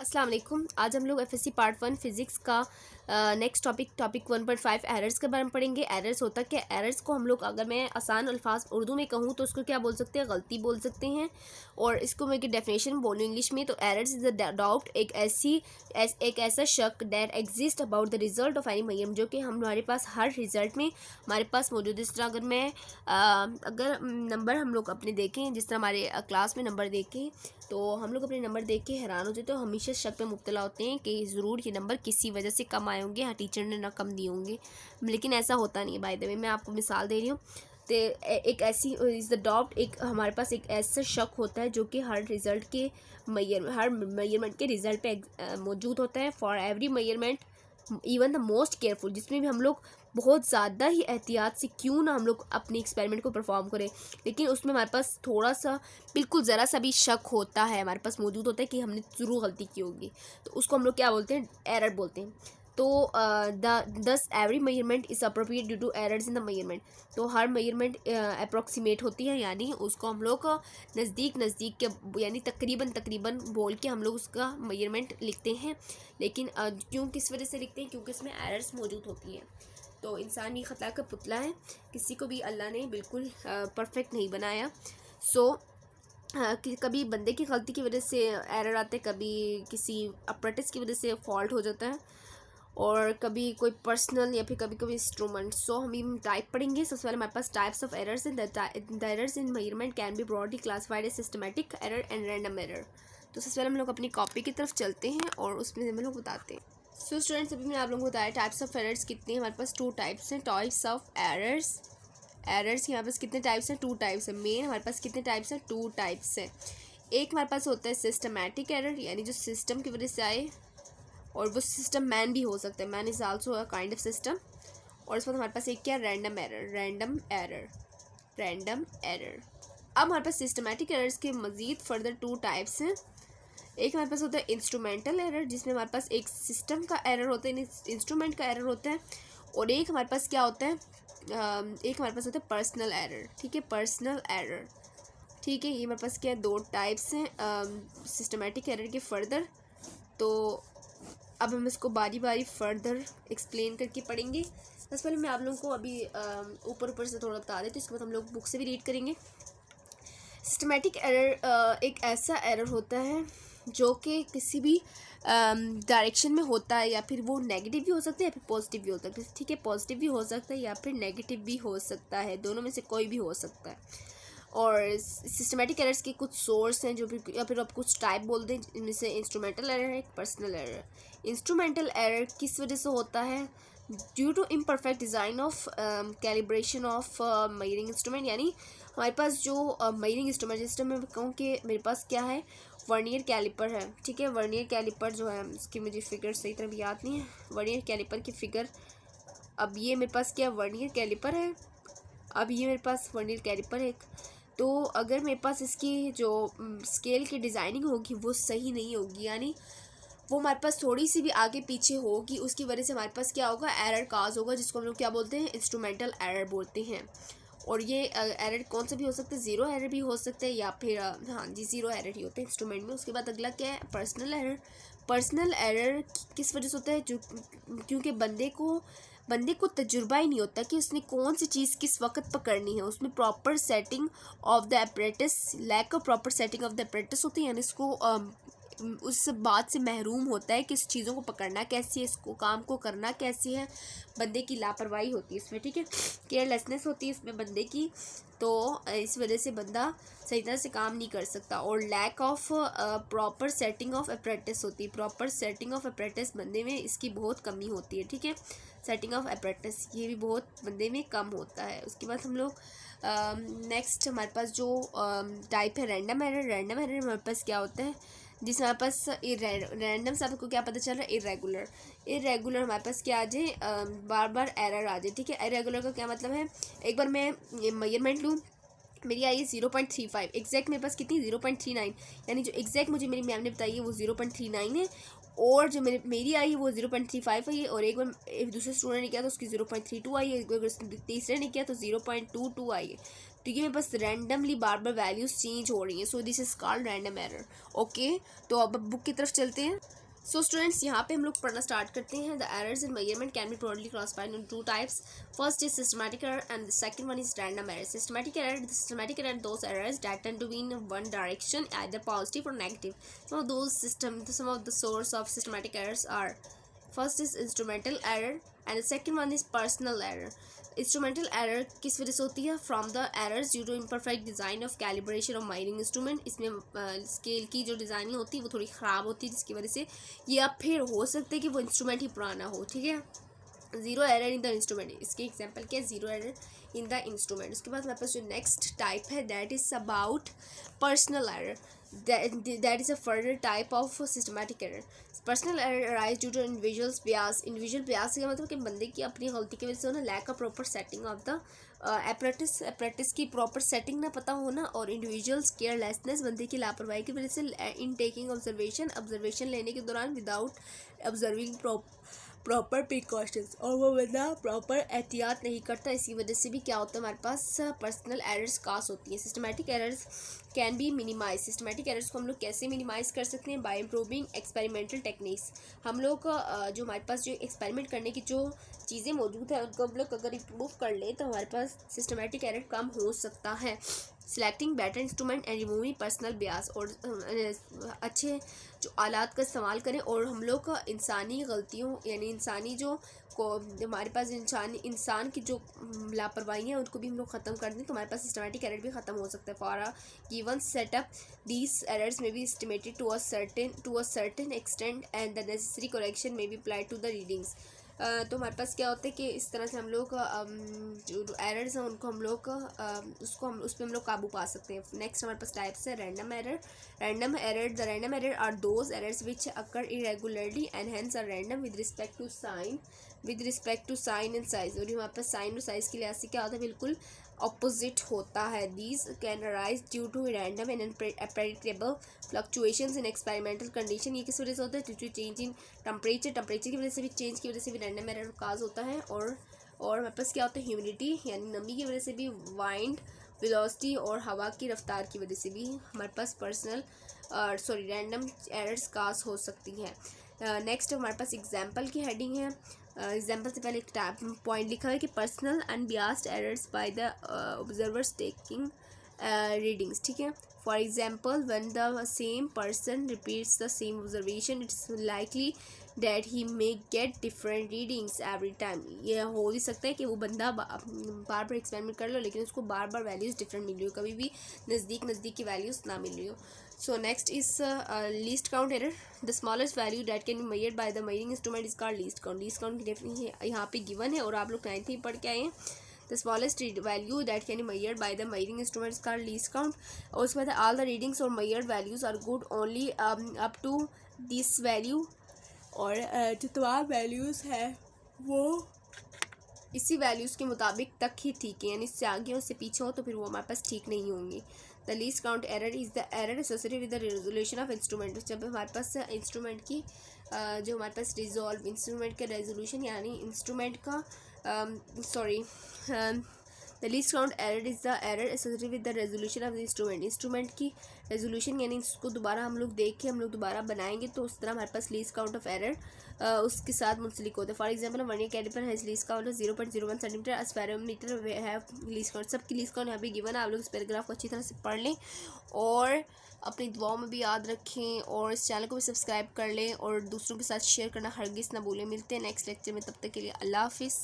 अस्सलाम वालेकुम। आज हम लोग एफएससी पार्ट 1 फिज़िक्स का नेक्स्ट टॉपिक 1.5 एरर्स के बारे में पढ़ेंगे। एरर्स होता क्या, एरर्स को हम लोग अगर मैं आसान अल्फाज उर्दू में कहूँ तो उसको क्या बोल सकते हैं, गलती बोल सकते हैं। और इसको मैं डेफिनेशन बोलूँ इंग्लिश में तो एरर्स इज द डाउट, एक ऐसा शक that exist about the result of any measurement, जो कि हमारे पास हर रिजल्ट में हमारे पास मौजूद है। इस तरह अगर नंबर हम लोग अपने देखें, जिस तरह हमारे क्लास में नंबर देखें तो हम लोग अपने नंबर देख के हैरान होते हैं, तो हमेशा शक पे मुब्तला होते हैं कि ज़रूर ये नंबर किसी वजह से कम आए होंगे, हाँ टीचर ने ना कम दिए होंगे, लेकिन ऐसा होता नहीं है। बाय द वे मैं आपको मिसाल दे रही हूँ। तो एक ऐसी इज़ द डाउट, एक हमारे पास एक ऐसा शक होता है जो कि हर मेजरमेंट के रिजल्ट पे मौजूद होता है। For every measurement even the most careful, जिसमें भी हम लोग बहुत ज़्यादा ही एहतियात से क्यों ना हम लोग अपने एक्सपेरिमेंट को परफॉर्म करें, लेकिन उसमें हमारे पास थोड़ा सा बिल्कुल ज़रा सा भी शक होता है, हमारे पास मौजूद होता है कि हमने ज़रूर गलती की होगी, तो उसको हम लोग क्या बोलते हैं, एरर बोलते हैं। तो दस every measurement is appropriate due to errors in the measurement. तो हर मेजरमेंट अप्रोक्सीमेट होती है, यानी उसको हम लोग नज़दीक के यानी तकरीबन बोल के हम लोग उसका मेजरमेंट लिखते हैं। लेकिन क्यों किस वजह से लिखते हैं, क्योंकि इसमें एरर्स मौजूद होती हैं। तो इंसान ये ख़ता का पुतला है, किसी को भी अल्लाह ने बिल्कुल परफेक्ट नहीं बनाया। कभी बंदे की गलती की वजह से एरर आते हैं, कभी किसी अपरेटिस की वजह से फॉल्ट हो जाता है, और कभी कोई पर्सनल या फिर कभी कभी इंस्ट्रूमेंट। हम टाइप पढ़ेंगे। सबसे पहले हमारे पास types of errors in the errors in measurement can be broadly classified as systematic error and random error. तो सबसे पहले हम लोग अपनी कॉपी की तरफ चलते हैं और उसमें हम लोग बताते हैं। सो स्टूडेंट्स, अभी मैंने आप लोगों को बताया टाइप्स ऑफ एरर्स कितने हैं। हमारे पास 2 टाइप्स हैं। टाइप्स ऑफ एरर्स के हमारे पास कितने टाइप्स हैं, 2 टाइप्स हैं। मेन हमारे पास कितने टाइप्स हैं, 2 टाइप्स हैं। एक हमारे पास होता है सिस्टमैटिक एरर, यानी जो सिस्टम की वजह से आए, और वो सिस्टम मैन भी हो सकता है, man is also a kind of system. और इसके बाद हमारे पास एक क्या, रैंडम एरर। अब हमारे पास सिस्टमैटिक एरर्स के मज़ीद फर्दर 2 टाइप्स हैं। एक हमारे पास होता है इंस्ट्रूमेंटल एरर, जिसमें हमारे पास एक सिस्टम का एरर होता है, इंस्ट्रूमेंट का एरर होता है। और एक हमारे पास क्या होता है, एक हमारे पास होता है पर्सनल एरर। ठीक है, पर्सनल एरर। ठीक है, ये हमारे पास क्या है, 2 टाइप्स हैं सिस्टमैटिक एरर के फर्दर। तो अब हम इसको बारी बारी फर्दर एक्सप्लेन करके पढ़ेंगे। सबसे पहले मैं आप लोगों को अभी ऊपर से थोड़ा बता देती हूँ, इसके बाद हम लोग बुक से भी रीड करेंगे। सिस्टमैटिक एरर एक ऐसा एरर होता है जो कि किसी भी डायरेक्शन में होता है, या फिर वो नेगेटिव भी हो सकता है या फिर पॉजिटिव भी हो सकता है। ठीक है, पॉजिटिव भी हो सकता है या फिर नेगेटिव भी हो सकता है, दोनों में से कोई भी हो सकता है। और सिस्टमैटिक एरर्स के कुछ सोर्स हैं, जो भी या फिर आप कुछ टाइप बोल दें, इनमें से इंस्ट्रूमेंटल एरर है, पर्सनल एरर। इंस्ट्रूमेंटल एरर किस वजह से होता है, due to imperfect design of calibration of measuring instrument, यानी हमारे पास जो मेजरिंग इंस्ट्रूमेंट, जिस टाइम मैं कहूँ कि मेरे पास क्या है, वर्नियर कैलिपर है। ठीक है, वर्नियर कैलिपर जो है उसकी मुझे फिगर सही तरह भी याद नहीं है, वर्नियर कैलिपर की फिगर। अब ये मेरे पास क्या, वर्नियर कैलिपर है। अब ये मेरे पास वर्नियर कैलिपर है। तो अगर मेरे पास इसकी जो स्केल की डिज़ाइनिंग होगी वो सही नहीं होगी, यानी वो हमारे पास थोड़ी सी भी आगे पीछे होगी, उसकी वजह से हमारे पास क्या होगा, एरर काज होगा, जिसको हम लोग क्या बोलते हैं, इंस्ट्रूमेंटल एरर बोलते हैं। और ये एरर कौन सा भी हो सकता है, ज़ीरो एरर भी हो सकता है, या फिर हाँ जी, ज़ीरो एरर ही होते हैं इंस्ट्रूमेंट में। उसके बाद अगला क्या है, पर्सनल एरर। पर्सनल एरर किस वजह से होता है, जो क्योंकि बंदे को तजुर्बा ही नहीं होता कि उसने कौन सी चीज़ किस वक्त पकड़नी है, उसमें proper setting of the apparatus, lack of proper setting of the apparatus होती है, यानी इसको उस बात से महरूम होता है कि इस चीज़ों को पकड़ना कैसे है, इसको काम को करना कैसे है। बंदे की लापरवाही होती है इसमें, ठीक है, केयरलेसनेस होती है इसमें बंदे की, तो इस वजह से बंदा सही तरह से काम नहीं कर सकता। और lack of proper setting of apparatus होती है, प्रॉपर सेटिंग ऑफ अपरेटिस बंदे में इसकी बहुत कमी होती है। ठीक है, सेटिंग ऑफ अपरेटिस ये भी बहुत बंदे में कम होता है। उसके बाद हम लोग नेक्स्ट हमारे पास जो टाइप है रैंडम एरर। रैंडम एरर हमारे पास क्या होता है, जिसमें हमारे पास रैंडम से आपको क्या पता चल रहा है, इरेगुलर हमारे पास क्या आ जाए, बार बार एरर आ जाए। ठीक है, इरेगुलर का क्या मतलब है, एक बार मैं ये मेजरमेंट लूँ, मेरी आई है 0.35, एग्जैक्ट मेरे पास कितनी 0.39, यानी जो एग्जैक्ट मुझे मेरी मैम ने बताई है वो 0.39 है, और जो मेरी आई है वो 0.35 आई है। और एक बार दूसरे स्टूडेंट ने किया तो उसकी 0.32 आई है, तीसरे ने किया तो 0.22 आई है। ठीक है, मेरे पास रैंडमली बार बार वैल्यूज चेंज हो रही हैं, so this is called random error. Okay, तो अब बुक की तरफ चलते हैं। सो स्टूडेंट्स, यहाँ पे हम लोग पढ़ना स्टार्ट करते हैं। The errors in measurement can be broadly classified in two types. First is systematic error and the second one is random error. Systematic error those errors that tend to be in one direction, either positive or negative. Some of the source of systematic errors are: first is instrumental error and the second one is personal error. Instrumental error किस वजह से होती है? From the errors due to imperfect design of calibration of mining instrument. इसमें scale की जो designing होती है वो थोड़ी ख़राब होती है, जिसकी वजह से या फिर हो सकता है कि वो इंस्ट्रूमेंट ही पुराना हो। ठीक है, zero error in the instrument, इसकी एग्जांपल क्या है? Zero error in the instrument. उसके बाद हमारे पास जो नेक्स्ट टाइप है that is about personal error. that is a further type of systematic error. Personal error arise due to individual's bias. Individual bias का मतलब कि बंदे की अपनी गलती की वजह से होना, lack of proper setting of the apparatus की प्रॉपर सेटिंग ना पता होना, और इंडिविजुअल्स केयरलेसनेस, बंदे की लापरवाही की वजह से इन टेकिंग ऑब्जर्वेशन लेने के दौरान विदाउट ऑब्जर्विंग प्रॉपर प्रिकॉशंस, और वो बंदा प्रॉपर एहतियात नहीं करता। इसी वजह से भी क्या होता है, हमारे पास पर्सनल एरर्स कास होती हैं। Systematic errors can be minimise. Systematic errors को हम लोग कैसे मिनिमाइज़ कर सकते हैं? By improving experimental techniques. हम लोग जो हमारे पास जो एक्सपेरिमेंट करने की जो चीज़ें मौजूद है उनको हम लोग अगर इम्प्रूव कर लें तो हमारे पास सिस्टमैटिक एरर कम हो सकता है। Selecting better instrument and removing personal Beas, और अच्छे जो आलात का इस्तेमाल करें, और हम लोग इंसानी गलतियों यानी इंसानी जो को हमारे पास इंसान की जो लापरवाही है उनको भी हम लोग ख़त्म कर दें तो हमारे पास सिस्टमैटिक एरर भी ख़त्म हो सकता है। For a given setup these errors may be estimated to a certain extent and the necessary correction may be applied to the readings. तो हमारे पास क्या होता है कि इस तरह से हम लोग जो एरर्स हैं उनको हम लोग उस पर हम लोग काबू पा सकते हैं। नेक्स्ट हमारे पास टाइप्स है random error. The random error are those errors which occur irregularly and hence are random with respect to sign and size. और हमारे पास साइन और साइज़ के लिहाज से क्या होता है, बिल्कुल ऑपोजिट होता है। These can arise due to random and unpredictable fluctuations in experimental condition. ये किस वजह से होता है? Due to change in temperature की वजह से भी, चेंज की वजह से भी रैंडम एरर काज होता है। और हमारे पास क्या होता है, ह्यूमिडिटी यानी नमी की वजह से भी, वाइंड वेलोसिटी और हवा की रफ्तार की वजह से भी हमारे पास रैंडम एरर्स काज हो सकती हैं। नेक्स्ट हमारे पास एग्जाम्पल की हेडिंग है। एग्जाम्पल से पहले एक पॉइंट लिखा है कि personal unbiased errors by the observers taking readings. ठीक है, for example when the same person repeats the same observation it's likely that he may get different readings every time. यह हो भी सकता है कि वो बंदा बार बार एक्सपेरिमेंट कर लो लेकिन उसको बार बार वैल्यूज़ डिफरेंट मिल रही हो, कभी भी नज़दीक की वैल्यूज़ ना मिल रही हो। So next is least count error. The smallest value that can be measured by the measuring instrument is called least count. Least count की डेफिनेशन यहाँ पे गिवन है और आप लोग 9th में पढ़ के आए हैं। The smallest value that can be measured by the measuring instrument is called least count. और उसके बाद all the readings or measured values are good only up to this value. और जो तमाम वैल्यूज़ है वो इसी वैल्यूज़ के मुताबिक तक ही ठीक है, यानी इससे आगे उससे पीछे हो तो फिर वो हमारे पास ठीक नहीं होंगी। The least count error is the error associated with the resolution of instrument. जब हमारे पास इंस्ट्रूमेंट की जो हमारे पास इंस्ट्रूमेंट का रेजोल्यूशन यानी इंस्ट्रूमेंट का the least count error is the error associated with the resolution of the instrument की resolution यानी इसको दोबारा हम लोग देख के हम लोग दोबारा बनाएंगे तो उस तरह हमारे पास लीस्ट काउंट ऑफ एरर उसके साथ मुंसलिक होता है। For example vernier calliper has least count of 0.01 centimetre, spherometer have least count. सबकी लीस्ट काउंट यहाँ पे गिवन है, आप लोग इस पैराग्राफ को अच्छी तरह से पढ़ लें और अपनी दुआओं में भी याद रखें और इस चैनल को भी सब्सक्राइब कर लें और दूसरों के साथ शेयर करना हरगिज़ ना भूलें। मिलते हैं नेक्स्ट लेक्चर में, तब तक के लिए अल्लाह हाफिज़।